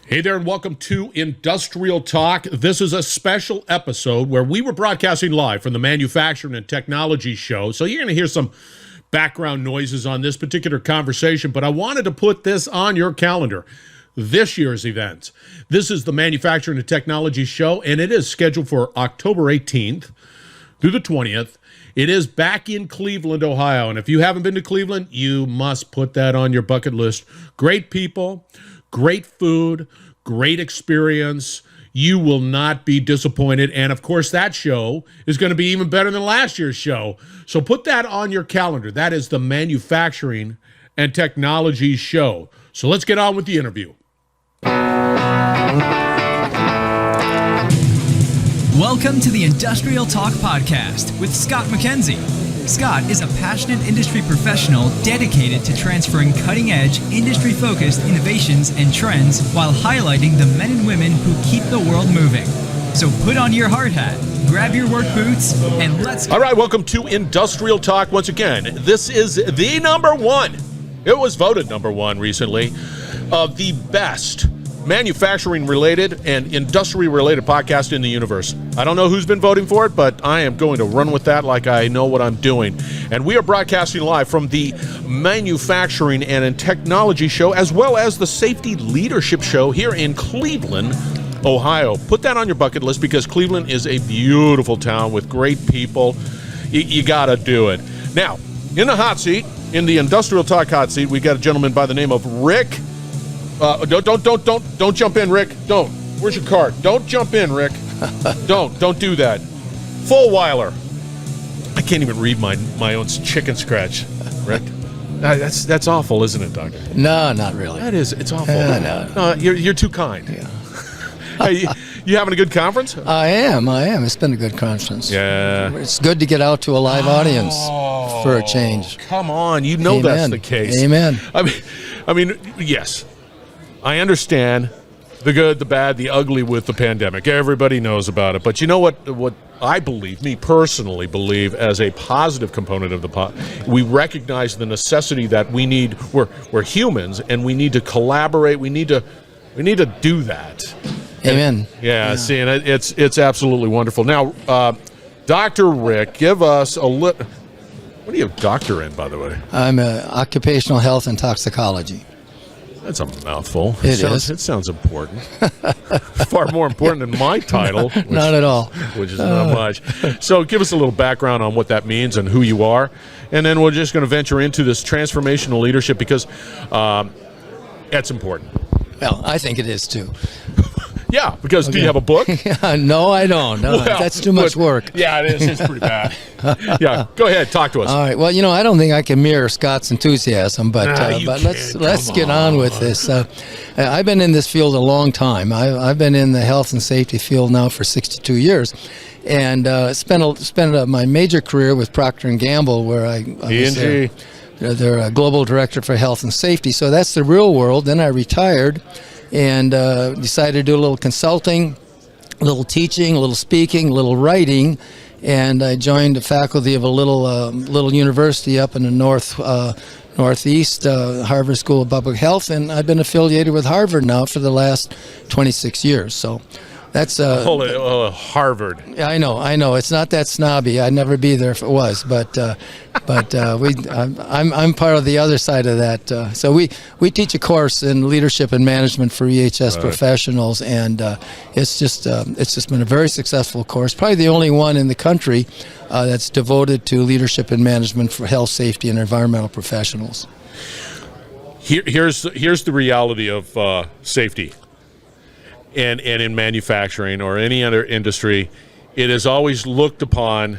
Hey there, and welcome to Industrial Talk. This is a special episode where we were broadcasting live from the Manufacturing and Technology Show. So you're going to hear some background noises on this particular conversation, but I wanted to put this on your calendar. This year's event. This is the Manufacturing and Technology Show, and it is scheduled for October 18th through the 20th. It is back in Cleveland, Ohio, and if you haven't been to Cleveland, you must put that on your bucket list. Great people, great food, great experience. You will not be disappointed. And of course, that show is going to be even better than last year's show. So put that on your calendar. That is the Manufacturing and Technology Show. So let's get on with the interview. Welcome to the Industrial Talk Podcast with Scott McKenzie. Scott is a passionate industry professional dedicated to transferring cutting-edge, industry-focused innovations and trends while highlighting the men and women who keep the world moving. So put on your hard hat, grab your work boots, and let's go. All right, welcome to Industrial Talk once again. This is the number one. It was voted number one recently of the best manufacturing-related and industry-related podcast in the universe. I don't know who's been voting for it, but I am going to run with that like I know what I'm doing. And we are broadcasting live from the Manufacturing and Technology Show, as well as the Safety Leadership Show here in Cleveland, Ohio. Put that on your bucket list because Cleveland is a beautiful town with great people. You got to do it. Now, in the hot seat, in the Industrial Talk hot seat, we got a gentleman by the name of Rick. Don't jump in, Rick. Don't. Where's your card? Don't jump in, Rick. Don't do that. FULWILER. I can't even read my own chicken scratch, Rick. That's awful, isn't it, Doctor? No, not really. That is. It's awful. No. You're too kind. Yeah. Hey, you having a good conference? I am. It's been a good conference. Yeah. It's good to get out to a live audience for a change. Come on, you know. Amen. That's the case. Amen. I mean, yes. I understand the good, the bad, the ugly with the pandemic. Everybody knows about it. But you know what I believe, me personally believe, as a positive component of we recognize the necessity that we need, we're humans, and we need to collaborate. We need to do that. Amen. Yeah, see, and it's absolutely wonderful. Now, Dr. Rick, give us a little. What do you have doctor in, by the way? I'm occupational health and toxicology. That's a mouthful. It sounds important. Far more important than my title. Not at all. Which is not much. So give us a little background on what that means and who you are. And then we're just going to venture into this transformational leadership because that's important. Well, I think it is too. Yeah, because do you have a book? No, I don't. No, well, that's too much work. Yeah, it is. It's pretty bad. Yeah, go ahead. Talk to us. All right. Well, I don't think I can mirror Scott's enthusiasm, but let's get on with this. I've been in this field a long time. I've been in the health and safety field now for 62 years, and spent my major career with Procter & Gamble, where I was their global director for health and safety. So that's the real world. Then I retired and decided to do a little consulting, a little teaching, a little speaking, a little writing, and I joined the faculty of a little university up in the northeast, Harvard School of Public Health, and I've been affiliated with Harvard now for the last 26 years. So that's Harvard. Yeah, I know. It's not that snobby. I'd never be there if it was, but I'm part of the other side of that. So we teach a course in leadership and management for EHS professionals, and it's just been a very successful course. Probably the only one in the country that's devoted to leadership and management for health, safety, and environmental professionals. Here's the reality of safety. And in manufacturing or any other industry, it is always looked upon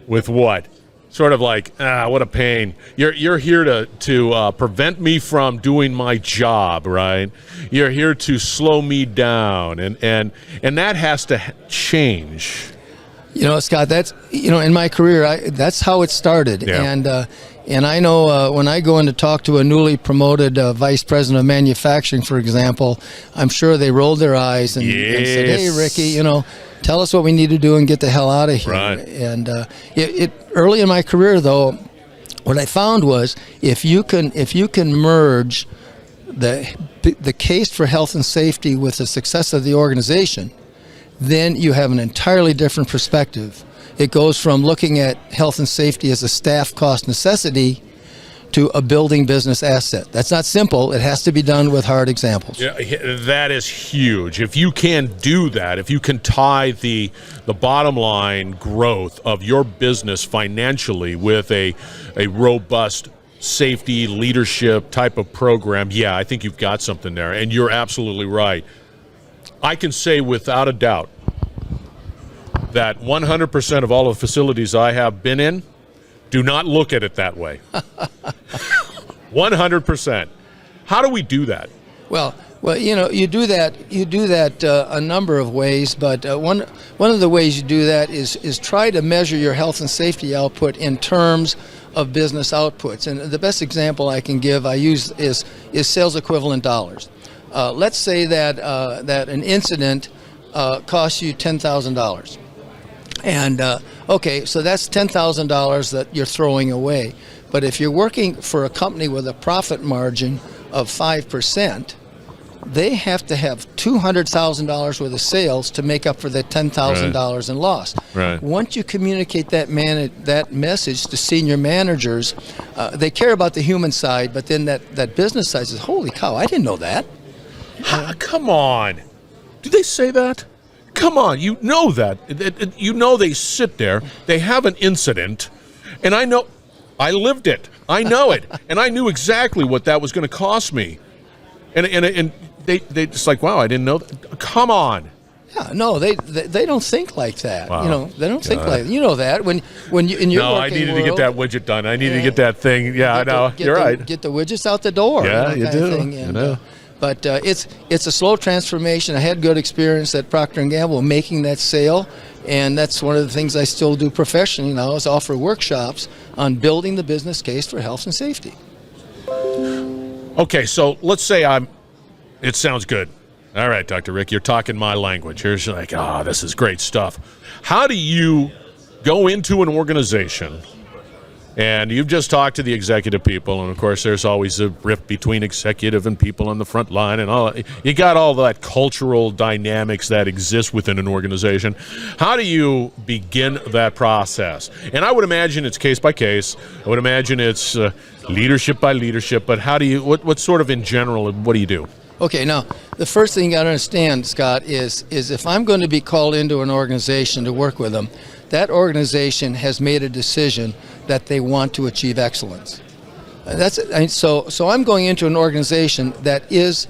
with what? Sort of like, what a pain. You're here to prevent me from doing my job, right? You're here to slow me down, and that has to change. Scott, that's in my career, that's how it started, yeah. And I know when I go in to talk to a newly promoted vice president of manufacturing, for example, I'm sure they rolled their eyes and said, "Hey, Ricky, tell us what we need to do and get the hell out of here." Right. And early in my career, though, what I found was if you can merge the case for health and safety with the success of the organization, then you have an entirely different perspective. It goes from looking at health and safety as a staff cost necessity to a building business asset. That's not simple. It has to be done with hard examples. Yeah, that is huge. If you can do that, if you can tie the bottom line growth of your business financially with a robust safety leadership type of program, yeah, I think you've got something there. And you're absolutely right. I can say without a doubt that 100% of all the facilities I have been in do not look at it that way. 100%. How do we do that? Well, you do that a number of ways, but one of the ways you do that is try to measure your health and safety output in terms of business outputs. And the best example I can give is sales equivalent dollars. Let's say that an incident costs you $10,000. And okay, so that's $10,000 that you're throwing away. But if you're working for a company with a profit margin of 5%, they have to have $200,000 worth of sales to make up for the $10,000 in loss. Right. Once you communicate that message to senior managers, they care about the human side, but then that business side says, "Holy cow, I didn't know that." Come on. Do they say that? Come on, you know that. You know they sit there, they have an incident, and I lived it. I know it. And I knew exactly what that was going to cost me. And they just like, wow, I didn't know that. Come on. Yeah, no, they don't think like that. Wow. You know, they don't think like that. You know that when you in your I needed to get that widget done. I needed to get that thing. Yeah, I know. You're right. Get the widgets out the door. Yeah, you do. And, you know. But it's a slow transformation. I had good experience at Procter & Gamble making that sale, and that's one of the things I still do professionally now is offer workshops on building the business case for health and safety. Okay, so let's say it sounds good. All right, Dr. Rick, you're talking my language. Here's like, this is great stuff. How do you go into an organization and you've just talked to the executive people, and of course there's always a rift between executive and people on the front line and all. You got all that cultural dynamics that exist within an organization. How do you begin that process? And I would imagine it's case by case. I would imagine it's leadership by leadership, but how do you, what sort of in general, what do you do? Okay, now, the first thing you got to understand, Scott, is if I'm going to be called into an organization to work with them, that organization has made a decision that they want to achieve excellence. So I'm going into an organization that is,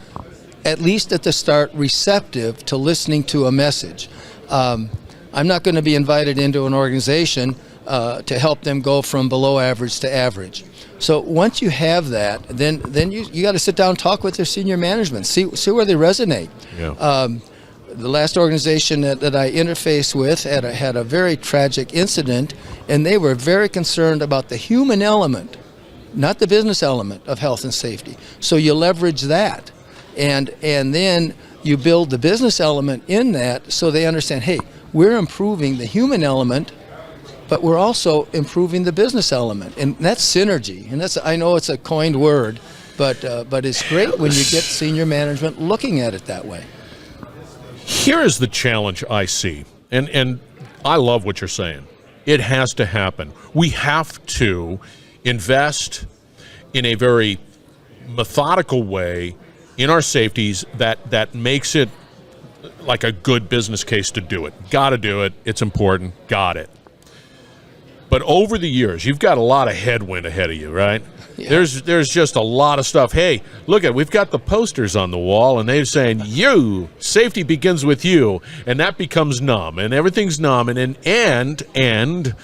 at least at the start, receptive to listening to a message. I'm not going to be invited into an organization to help them go from below average to average. So once you have that, then you got to sit down and talk with their senior management, see where they resonate. Yeah. The last organization that I interfaced with had a very tragic incident, and they were very concerned about the human element, not the business element of health and safety. So you leverage that, and then you build the business element in that so they understand, hey, we're improving the human element, but we're also improving the business element, and that's synergy. And I know it's a coined word, but it's great when you get senior management looking at it that way. Here is the challenge I see, and I love what you're saying. It has to happen. We have to invest in a very methodical way in our safeties that makes it like a good business case to do it. Got to do it. It's important. Got it. But over the years, you've got a lot of headwind ahead of you, right? Yeah. There's just a lot of stuff. Hey, look we've got the posters on the wall, and they're saying, safety begins with you, and that becomes numb, and everything's numb, and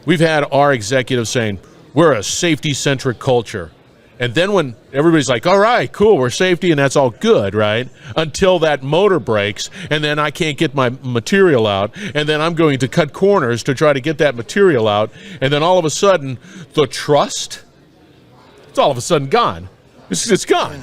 we've had our executives saying, we're a safety-centric culture. And then when everybody's like, all right, cool, we're safety, and that's all good, right? Until that motor breaks, and then I can't get my material out, and then I'm going to cut corners to try to get that material out, and then all of a sudden, the trust, it's all of a sudden gone. It's gone.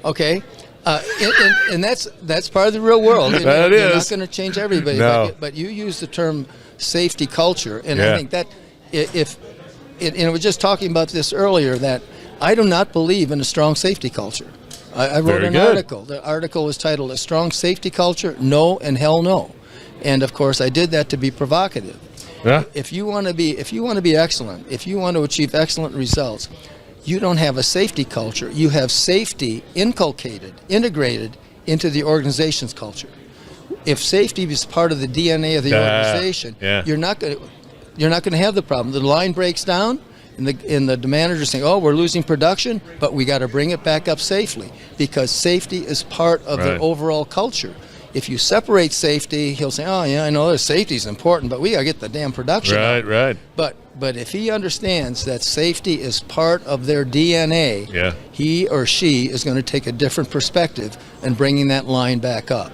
Okay. And that's part of the real world. You're not going to change everybody, no. but you use the term safety culture, and I think that we were just talking about this earlier, that I do not believe in a strong safety culture. I wrote Very an good. article. The article was titled "A Strong Safety Culture, No and Hell No," and of course I did that to be provocative. Yeah. If you want to be excellent, if you want to achieve excellent results, you don't have a safety culture. You have safety integrated into the organization's culture. If safety is part of the DNA of the organization, you're not going to have the problem. The line breaks down, and the manager's saying, "Oh, we're losing production, but we got to bring it back up safely," because safety is part of the overall culture. If you separate safety, he'll say, "Oh, yeah, I know safety is important, but we got to get the damn production up." Right. But if he understands that safety is part of their DNA, he or she is going to take a different perspective and bringing that line back up.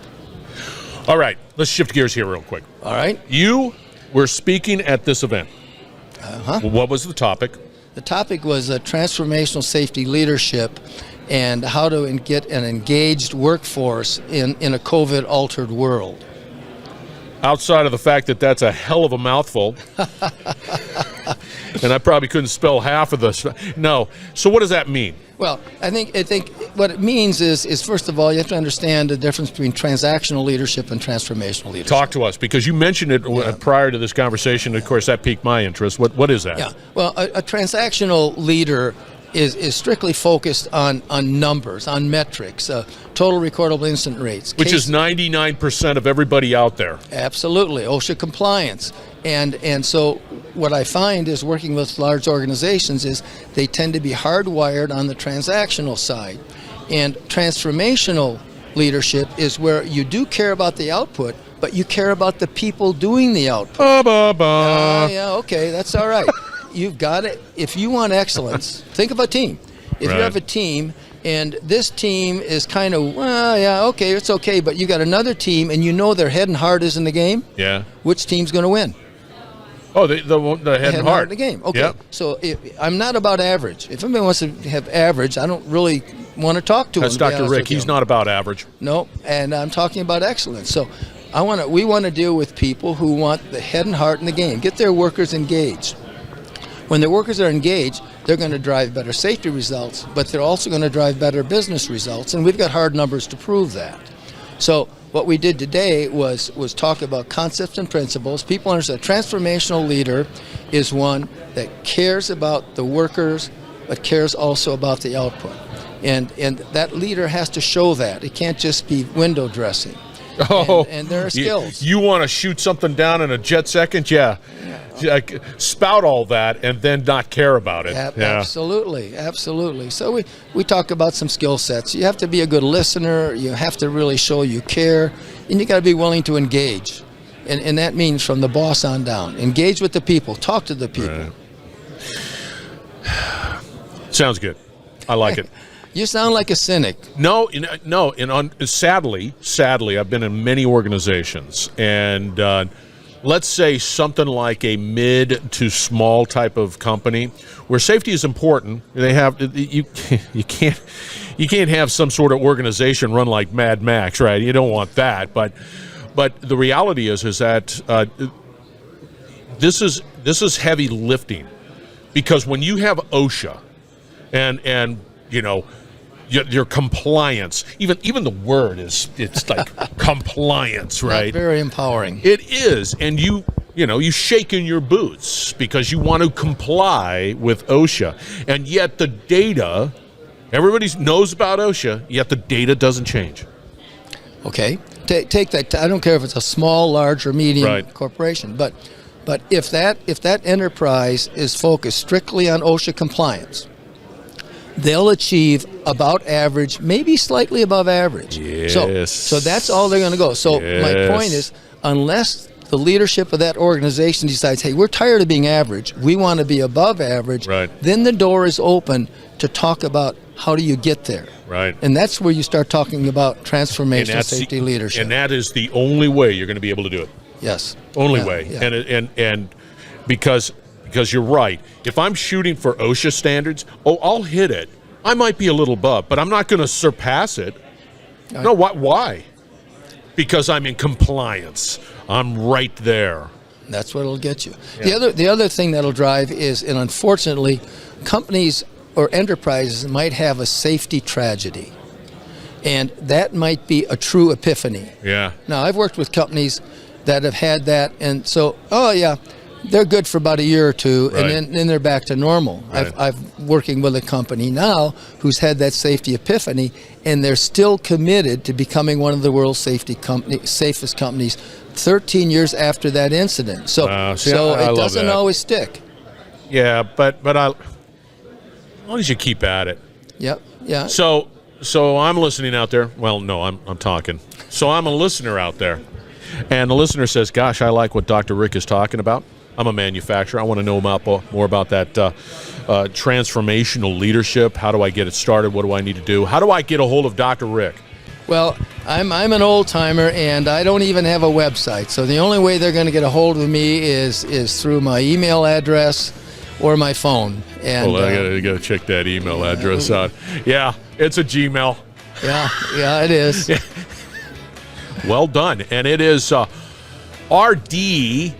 All right, let's shift gears here real quick. All right. You were speaking at this event. What was the topic? The topic was transformational safety leadership and how to get an engaged workforce in a COVID-altered world. Outside of the fact that that's a hell of a mouthful, and I probably couldn't spell half of this. No. So what does that mean? Well, I think what it means is first of all, you have to understand the difference between transactional leadership and transformational leadership. Talk to us, because you mentioned it prior to this conversation. Of course, that piqued my interest. What is that? Yeah. Well, a transactional leader is strictly focused on numbers, on metrics, total recordable incident rates. Which is 99% of everybody out there. Absolutely. OSHA compliance. And so what I find is working with large organizations is they tend to be hardwired on the transactional side. And transformational leadership is where you do care about the output, but you care about the people doing the output. Yeah, okay, that's all right. You've got it. If you want excellence, think of a team. If you have a team and this team is kind of, it's okay, but you got another team and you know their head and heart is in the game, which team's going to win? Oh, the head and heart in the game. Okay, so I'm not about average. If anybody wants to have average, I don't really want to talk to him. That's Dr. Rick. He's not about average. No, and I'm talking about excellence. So we want to deal with people who want the head and heart in the game. Get their workers engaged. When their workers are engaged, they're going to drive better safety results, but they're also going to drive better business results, and we've got hard numbers to prove that. So what we did today was talk about concepts and principles. People understand a transformational leader is one that cares about the workers, but cares also about the output. And that leader has to show that. It can't just be window dressing. And there are skills. You want to shoot something down in a jet second? Yeah. Spout all that and then not care about it. Absolutely. So we talk about some skill sets. You have to be a good listener. You have to really show you care. And you got to be willing to engage. And that means from the boss on down. Engage with the people. Talk to the people. Right. Sounds good. I like it. You sound like a cynic. No. Sadly, I've been in many organizations, and let's say something like a mid to small type of company where safety is important. They have you can't have some sort of organization run like Mad Max, right? You don't want that, but the reality is that this is heavy lifting, because when you have OSHA and you know, your compliance, even the word it's like compliance, right? Very empowering. It is, and you shake in your boots because you want to comply with OSHA, and yet the data, everybody knows about OSHA, yet the data doesn't change. Okay, take that. I don't care if it's a small, large, or medium corporation, but if that enterprise is focused strictly on OSHA compliance, they'll achieve about average, maybe slightly above average. Yes. So that's all they're going to go. So my point is, unless the leadership of that organization decides, hey, we're tired of being average, we want to be above average, then the door is open to talk about how do you get there. Right. And that's where you start talking about transformational safety leadership. And that is the only way you're going to be able to do it. Yes. Only way. Yeah. And because you're right. If I'm shooting for OSHA standards, I'll hit it. I might be a little above, but I'm not going to surpass it. No, why? Because I'm in compliance. I'm right there. That's what it'll get you. Yeah. The other thing that'll drive is, and unfortunately, companies or enterprises might have a safety tragedy. And that might be a true epiphany. Yeah. Now, I've worked with companies that have had that, and so, they're good for about a year or two, Right. and then they're back to normal. Right. I've working with a company now who's had that safety epiphany, and they're still committed to becoming one of the world's safest companies 13 years after that incident. So, I it love doesn't that. always stick. Yeah, but as long as you keep at it. Yep, yeah. So I'm listening out there. Well, no, I'm talking. So I'm a listener out there. And the listener says, gosh, I like what Dr. Rick is talking about. I'm a manufacturer. I want to know more about that transformational leadership. How do I get it started? What do I need to do? How do I get a hold of Dr. Rick? Well, I'm an old timer, and I don't even have a website. So the only way they're going to get a hold of me is through my email address or my phone. And I gotta check that email address out. Yeah, it's a Gmail. Yeah, it is. Well done. And it is RDFBMW.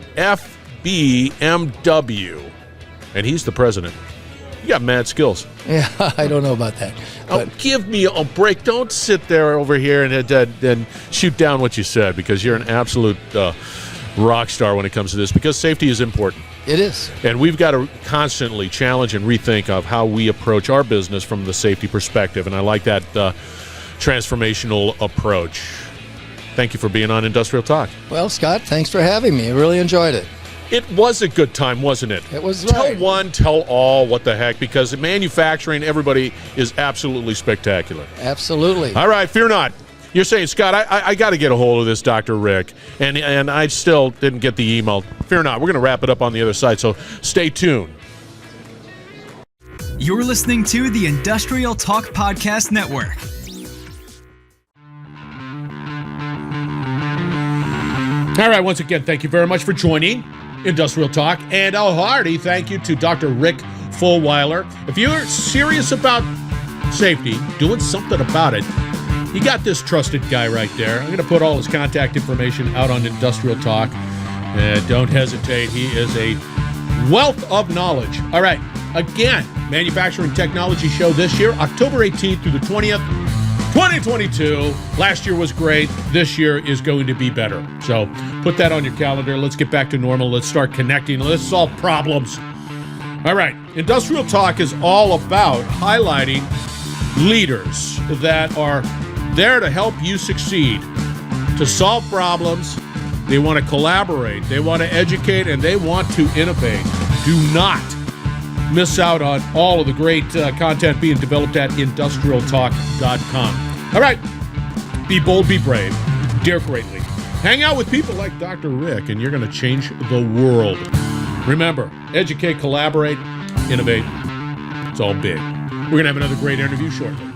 And he's the president. You got mad skills. Yeah, I don't know about that. Oh, give me a break. Don't sit there over here and shoot down what you said, because you're an absolute rock star when it comes to this, because safety is important. It is. And we've got to constantly challenge and rethink of how we approach our business from the safety perspective. And I like that transformational approach. Thank you for being on Industrial Talk. Well, Scott, thanks for having me. I really enjoyed it. It was a good time, wasn't it? It was Tell right. one, tell all, what the heck, because in manufacturing, everybody is absolutely spectacular. Absolutely. All right, fear not. You're saying, Scott, I got to get a hold of this Dr. Rick, and I still didn't get the email. Fear not. We're going to wrap it up on the other side, so stay tuned. You're listening to the Industrial Talk Podcast Network. All right, once again, thank you very much for joining Industrial Talk. And a hearty thank you to Dr. Rick FULWILER. If you're serious about safety, doing something about it, you got this trusted guy right there. I'm going to put all his contact information out on Industrial Talk. Don't hesitate. He is a wealth of knowledge. All right, again, Manufacturing Technology Show this year, October 18th through the 20th. 2022. Last year was great. This year is going to be better. So put that on your calendar. Let's get back to normal. Let's start connecting. Let's solve problems. All right. Industrial Talk is all about highlighting leaders that are there to help you succeed, to solve problems. They want to collaborate. They want to educate, and they want to innovate. Do not miss out on all of the great content being developed at industrialtalk.com. All right. Be bold, be brave, dare greatly. Hang out with people like Dr. Rick, and you're going to change the world. Remember, educate, collaborate, innovate. It's all big. We're going to have another great interview shortly.